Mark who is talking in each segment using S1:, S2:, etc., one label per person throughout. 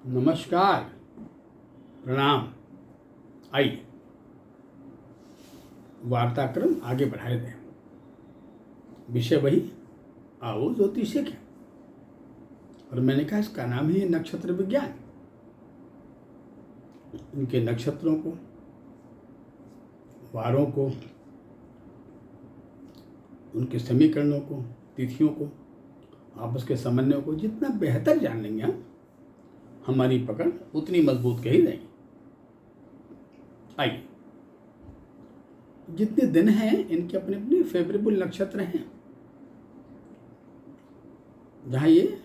S1: नमस्कार, प्रणाम। आइए वार्ताक्रम आगे बढ़ाए दें। विषय वही, आओ ज्योतिष सीखें। और मैंने कहा इसका नाम है नक्षत्र विज्ञान। इनके नक्षत्रों को, वारों को, उनके समीकरणों को, तिथियों को, आपस के समन्वय को जितना बेहतर जान लेंगे हम, हमारी पकड़ उतनी मजबूत कही रहेगी। आइए, जितने दिन हैं इनके अपने अपने फेवरेबल नक्षत्र हैं, जहां ये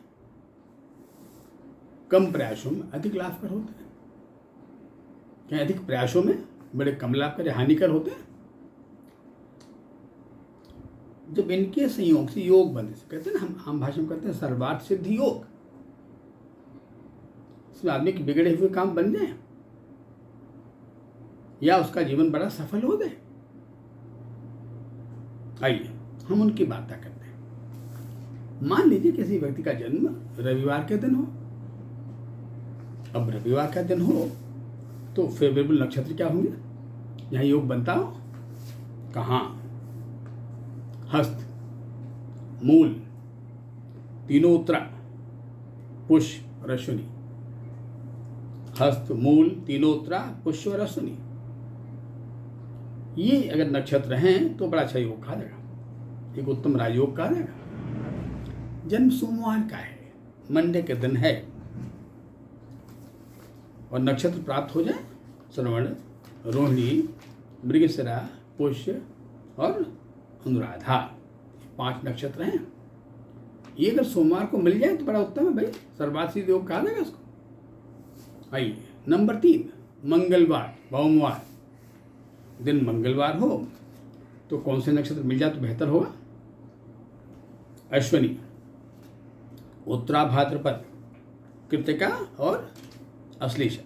S1: कम प्रयासों में अधिक लाभकर होते हैं। क्या अधिक प्रयासों में बड़े कम लाभकर हानिकर होते हैं। जब इनके संयोग से योग बनने से, कहते हैं ना, हम आम भाषा में कहते हैं सर्वार्थ सिद्धि योग, इसमें आदमी के बिगड़े हुए काम बन जाए या उसका जीवन बड़ा सफल हो जाए। आइए हम उनकी बात करते हैं। मान लीजिए किसी व्यक्ति का जन्म रविवार के दिन हो। अब रविवार का दिन हो तो फेवरेबल नक्षत्र क्या होंगे, यहाँ योग बनता हो। कहाँ? हस्त, मूल, तीनों उत्तरा, पुष्य और अश्विनी। हस्त, मूल, तीनों उत्तरा, पुष्य और अश्विनी, ये अगर नक्षत्र हैं तो बड़ा अच्छा योग कहा जाएगा, एक उत्तम राजयोग कहा जाएगा। जन्म सोमवार का है, मंडे के दिन है, और नक्षत्र प्राप्त हो जाए श्रवण, रोहिणी, मृगशिरा, पुष्य और अनुराधा, 5 नक्षत्र हैं। ये अगर सोमवार को मिल जाए तो बड़ा उत्तम है भाई, सर्वार्थ सिद्धि योग कहा जाएगा इसको। आइए, नंबर 3, मंगलवार, भौमवार। दिन मंगलवार हो तो कौन से नक्षत्र मिल जाए तो बेहतर होगा? अश्विनी, उत्तरा, भाद्रपद, कृतिका और अश्लेषा,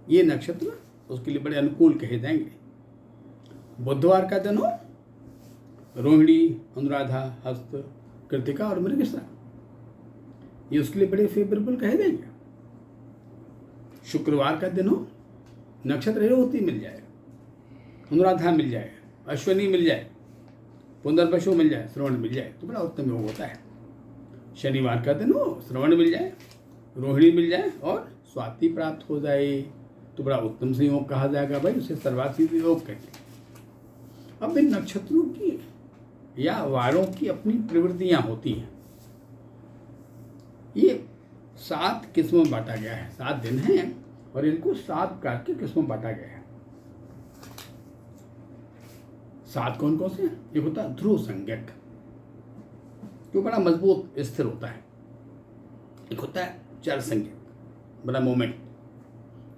S1: ये नक्षत्र उसके लिए बड़े अनुकूल कहे जाएंगे। बुधवार का दिन हो, रोहिणी, अनुराधा, हस्त, कृतिका और मृगशिरा, ये उसके लिए बड़े फेवरेबल कहे जाएंगे। शुक्रवार का दिन हो, नक्षत्र रेवती मिल जाए, अनुराधा मिल जाए, अश्विनी मिल जाए, पुनर्वसु मिल जाए, श्रवण मिल जाए तो बड़ा उत्तम योग होता है। शनिवार का दिन हो, श्रवण मिल जाए, रोहिणी मिल जाए और स्वाति प्राप्त हो जाए तो बड़ा उत्तम संयोग कहा जाएगा भाई, उसे सर्वार्थ सिद्धि योग कहते हैं। अब इन नक्षत्रों की या वारों की अपनी प्रवृत्तियां होती हैं। ये 7 किस्मों में बांटा गया है, 7 दिन हैं और इनको 7 प्रकार की किस्मों में बांटा गया है। 7 कौन कौन से? एक होता है ध्रुव संज्ञक, जो बड़ा मजबूत स्थिर होता है। एक होता है चर संज्ञक, बड़ा मोमेंट,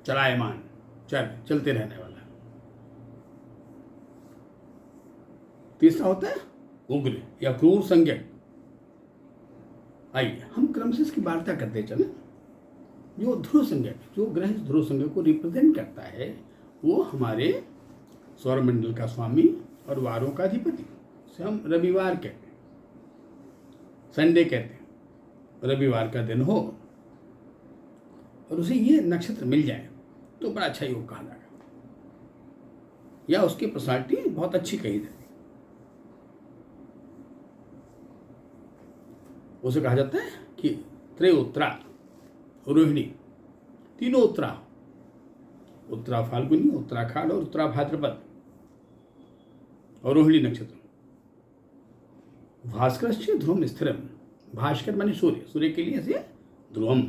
S1: चलायमान, चलते रहने वाला। तीसरा होता है उग्र या क्रूर संज्ञक। आइए हम क्रम से इसकी वार्ता करते चले। जो ध्रुव संज्ञक, जो ग्रह ध्रुव संज्ञक को रिप्रेजेंट करता है, वो हमारे सौरमंडल का स्वामी और वारों का अधिपति, उसे हम रविवार कहते हैं, संडे कहते हैं। रविवार का दिन हो और उसे ये नक्षत्र मिल जाए तो बड़ा अच्छा योग कहा जाएगा, या उसकी पर्सनालिटी बहुत अच्छी कही जाती है। उसे कहा जाता है कि त्रयोत्तरा, रोहिणी, तीनों उत्तरा, उत्तरा फाल्गुनी, उत्तराखांड और उत्तरा भाद्रपद और रोहिणी नक्षत्र। भास्कर से ध्रुवम स्थिरम, भास्कर माने सूर्य, सूर्य के लिए से ध्रुवम,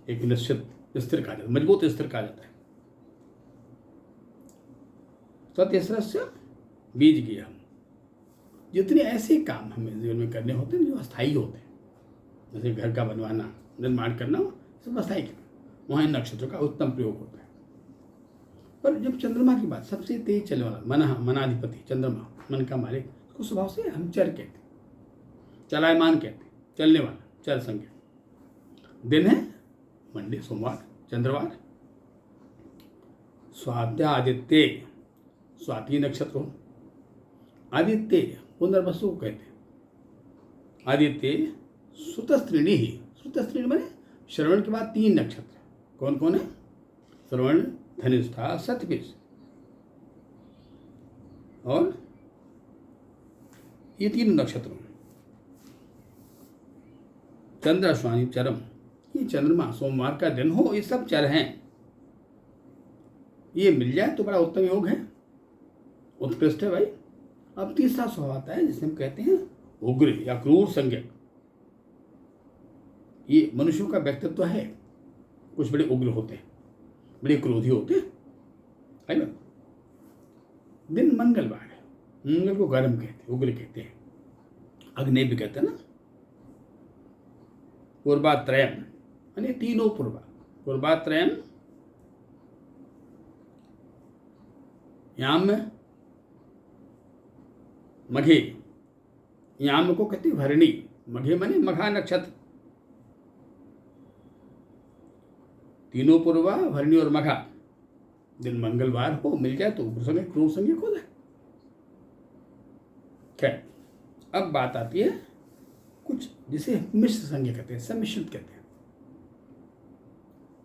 S1: एक निश्चित स्थिर कहा जाता है, मजबूत स्थिर कहा जाता है। सत्यस्रस्य बीज गया, जितने ऐसे काम हमें जीवन में करने होते हैं जो अस्थायी होते हैं, जैसे घर का बनवाना, निर्माण करना, सब अस्थायी करना, वहाँ इन नक्षत्रों का उत्तम प्रयोग होता है। पर जब चंद्रमा की बात, सबसे तेज चलने वाला मनाधिपति चंद्रमा, मन का मालिक, उसको स्वभाव से हम चर कहते हैं, चलायमान कहते हैं, चलने वाला, चर संज्ञा। दिन है मंडे, सोमवार, चंद्रवार। स्वात्यादित्य, स्वाति नक्षत्र हो। आदित्य पुनर्वसु को कहते हैं। आदित्य सुतस्त्रीणी ही, सुतस्त्रीणी माने श्रवण के बाद 3 नक्षत्र कौन कौन है? श्रवण, धनिष्ठा, शतभिष और ये 3 नक्षत्र। चंद्र अश्वानी चरम, ये चंद्रमा सोमवार का दिन हो, ये सब चर हैं। ये मिल जाए तो बड़ा उत्तम योग है, उत्कृष्ट है भाई। अब तीसरा स्वभाव आता है जिसे हम कहते हैं उग्र या क्रूर संज्ञक। ये मनुष्यों का व्यक्तित्व है, कुछ बड़े उग्र होते हैं, बड़े क्रोधी होते हैं, है ना। दिन मंगलवार है, मंगल को गर्म कहते हैं, उग्र कहते हैं, अग्नि भी कहते हैं ना। पूर्वात्रयम यानी तीनों पूर्वा, पूर्वात्रयम याम मघे, याम को कहते हैं भरणी, मघे माने मघा नक्षत्र। तीनों पूर्वा, भरणी और मघा, दिन मंगलवार हो, मिल जाए तो उग्र संज्ञक, क्रूर संज्ञक हो जाए। खैर, अब बात आती है कुछ जिसे मिश्र संज्ञक कहते हैं, सम्मिश्रित कहते हैं।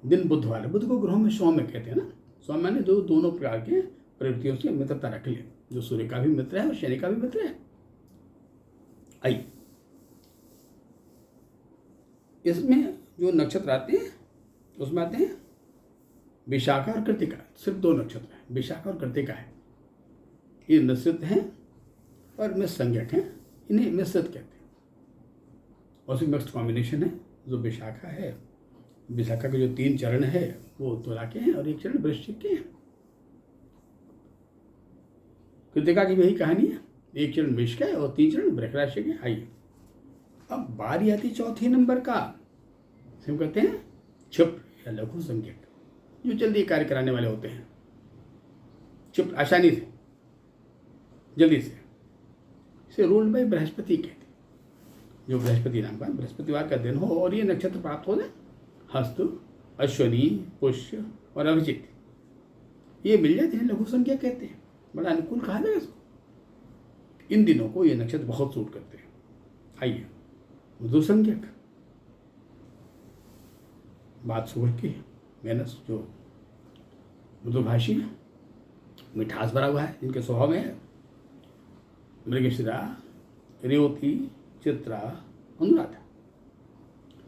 S1: दिन बुधवार है, बुध को ग्रहों में सौम्य कहते हैं ना। सौम्य माने जो दोनों प्रकार के प्रवृत्तियों से मित्रता रख ले, जो सूर्य का भी मित्र है और शनि का भी मित्र है। आइए, इसमें जो नक्षत्र आते हैं उसमें आते हैं विशाखा और कृतिका, सिर्फ 2 नक्षत्र हैं, विशाखा और कृतिका है। ये निश्चित हैं और मिश्र संज्ञक हैं, इन्हें मिश्रित कहते हैं। और उसमें मिक्स्ड कॉम्बिनेशन है। जो विशाखा है, विशाखा के जो 3 चरण है वो तुला के हैं और 1 चरण वृश्चिक के हैं। कृतिका की भी यही कहानी है, 1 चरण मेष का है और 3 चरण वृश्चिक राशि के। आइए, अब बारी आती 4थे नंबर का, हम कहते हैं क्षिप्र या लघु संज्ञक, जो जल्दी कार्य कराने वाले होते हैं। क्षिप्र आसानी से, जल्दी से, इसे रूल्ड बाई बृहस्पति कहते हैं। जो बृहस्पति नाम का बृहस्पतिवार का दिन हो और ये नक्षत्र प्राप्त हो जाए, हस्त, अश्वनी, पुष्य और अभिजित, ये मिल जाते हैं, लघु संज्ञक कहते हैं। बड़ा अनुकूल कहा जाएगा इसको। इन दिनों को ये नक्षत्र बहुत सूट करते हैं। आइए, मृदु संज्ञक, बात सुबह की है, मेहनत, जो मृदुभाषी है, मिठास भरा हुआ है, जिनके स्वभाव में है। मृगशिरा, रेवती, चित्रा, अनुराधा,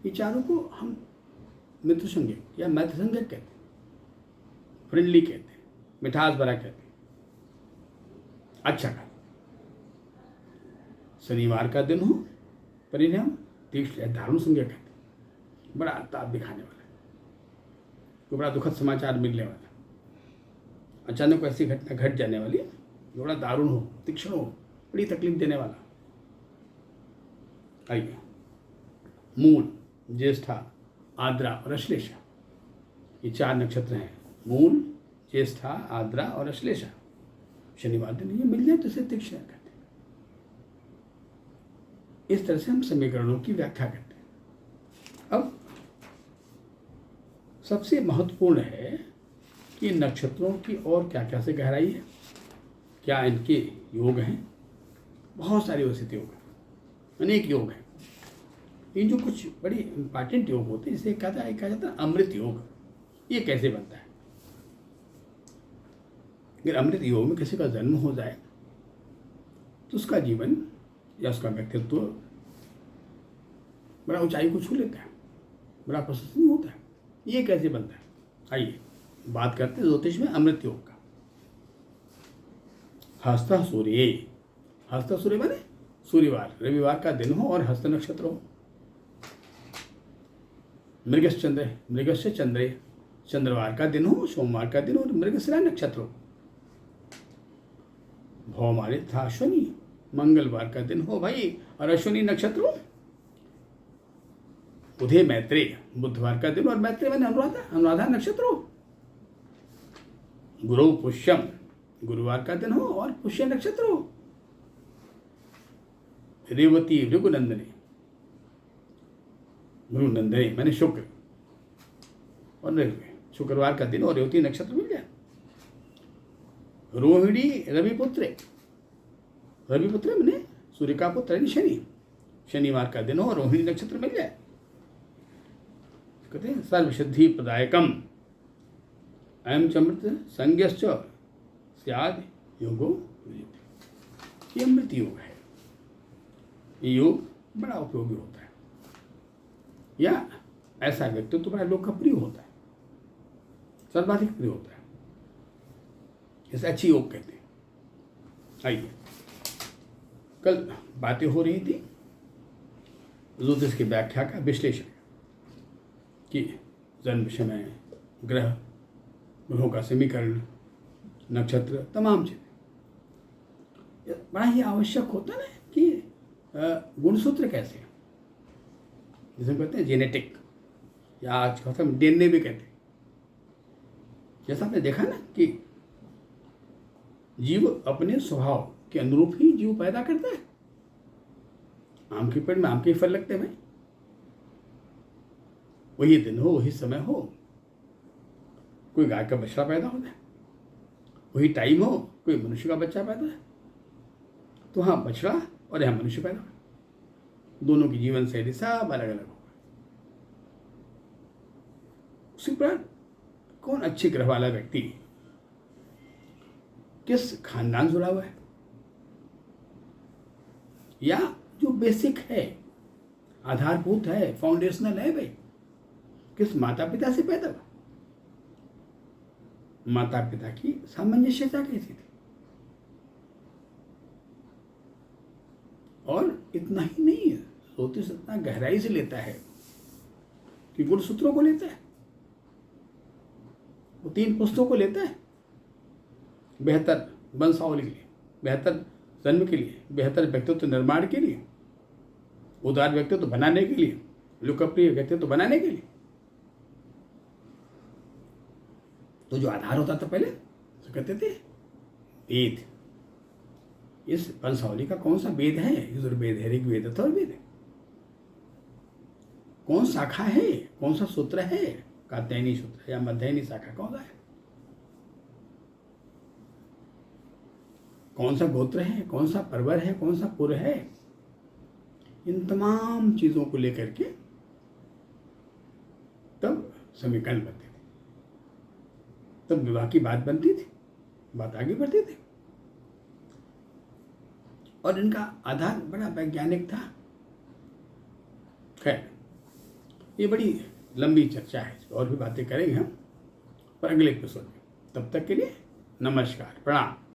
S1: ये चारों को हम मित्र संज्ञक या मैत्र संज्ञक कहते हैं, फ्रेंडली कहते हैं, मिठास भरा कहते हैं, अच्छा का। शनिवार का दिन हो, परिणाम तीक्ष्ण या दारुण संज्ञक कहते हैं, बड़ा ताप दिखाने वाला, तो बड़ा दुखद समाचार मिलने वाला, अचानक ऐसी घटना घट जाने वाली, जो बड़ा दारुण हो, तीक्ष्ण हो, बड़ी तकलीफ देने वाला। आइए, मूल, ज्येष्ठा, आद्रा और अश्लेषा, ये 4 नक्षत्र हैं। मूल, ज्येष्ठा, आद्रा और अश्लेषा। शनिवार दिन ये मिल जाए तो इसे तीक्ष्ण कहते हैं। इस तरह से हम समीकरणों की व्याख्या करते हैं। अब सबसे महत्वपूर्ण है कि नक्षत्रों की और क्या क्या से गहराई है, क्या इनके योग हैं। बहुत सारे वैसे योग हैं, अनेक योग हैं। इन जो कुछ बड़ी इंपॉर्टेंट योग होते हैं, इसे कहा जाता है अमृत योग। ये कैसे बनता है? अगर अमृत योग में किसी का जन्म हो जाए तो उसका जीवन या उसका व्यक्तित्व बड़ा ऊंचाई को छू लेता है, बड़ा प्रशंसनीय होता है। ये कैसे बनता है? आइए बात करते हैं ज्योतिष में अमृत योग का। हस्त सूर्य, हस्त सूर्य माने सूर्यवार, रविवार का दिन हो और हस्त नक्षत्र हो। मृगश चंद्र, मृगश चंद्र, चंद्रवार का दिन हो, सोमवार का दिन हो और मृगशिरा नक्षत्र हो। भौ माने था अश्वनी, मंगलवार का दिन हो भाई और अश्वनी नक्षत्र हो। बुधे मैत्रेय, बुधवार का दिन और मैत्रेय माने अनुराधा, अनुराधा नक्षत्र हो। गुरु पुष्यम, गुरुवार का दिन हो और पुष्य नक्षत्र हो। रेवती भृगुनंदने, भृगुनंदने माने शुक्र और शुक्रवार का दिन और रेवती नक्षत्र मिल जाए। रोहिणी रविपुत्र, रविपुत्र माने सूर्य का पुत्र शनि, शनिवार का दिन हो और रोहिणी नक्षत्र मिल जाए। कहते हैं सर्वसिद्धि प्रदायकम अयम चमृत संज्ञश्च स्याद योगो विजित। ये अमृत योग है। ये योग बड़ा उपयोगी होता है, या ऐसा व्यक्ति तो बड़ा लोकप्रिय होता है, सर्वाधिक प्रिय होता है, इसे अच्छी योग कहते हैं। आइए, कल बातें हो रही थी ज्योतिष की व्याख्या का, विश्लेषण कि जन्म समय ग्रहों का समीकरण, नक्षत्र, तमाम चीज़ें। बड़ा ही आवश्यक होता है ना कि गुणसूत्र कैसे, जिसे कहते हैं जेनेटिक, या आज का हम डीएनए भी कहते हैं। जैसा आपने देखा ना कि जीव अपने स्वभाव के अनुरूप ही जीव पैदा करता है। आम के पेड़ में आम के फल लगते हैं भाई, वही दिन हो, वही समय हो, कोई गाय का बछड़ा पैदा होता है, वही टाइम हो, कोई मनुष्य का बच्चा पैदा है, तो हाँ बछड़ा और यहाँ मनुष्य पैदा हो, दोनों की जीवन शैली सब अलग अलग होगा। उसी प्रकार कौन अच्छे ग्रह वाला व्यक्ति किस खानदान जुड़ा हुआ है, या जो बेसिक है, आधारभूत है, फाउंडेशनल है भाई, किस माता पिता से पैदा हुआ, माता पिता की सामंजस्यता कैसी थी। और इतना ही नहीं है, ज्योतिष इतना गहराई से लेता है कि गुणसूत्रों को लेता है, वो 3 पुस्तकों को लेता है, बेहतर वंशावली के लिए, बेहतर जन्म के लिए, बेहतर व्यक्तित्व निर्माण के लिए, उदार व्यक्तित्व बनाने के लिए, लोकप्रिय व्यक्तित्व बनाने के लिए। तो जो आधार होता था पहले तो कहते थे वेद। इस वंशावली का कौन सा वेद है? यजुर्वेद है, ऋग्वेद, अथर्ववेद है। कौन शाखा है, कौन सा सूत्र है, कात्यायनी सूत्र या मध्यायनी शाखा कौन सा है, कौन सा गोत्र है, कौन सा परवर है, कौन सा पुर है, इन तमाम चीजों को लेकर के तब समीकरण बनते थे, तब विवाह की बात बनती थी, बात आगे बढ़ती थी। और इनका आधार बड़ा वैज्ञानिक था। खैर, ये बड़ी लंबी चर्चा है, और भी बातें करेंगे हम पर अगले एपिसोड में। तब तक के लिए नमस्कार, प्रणाम।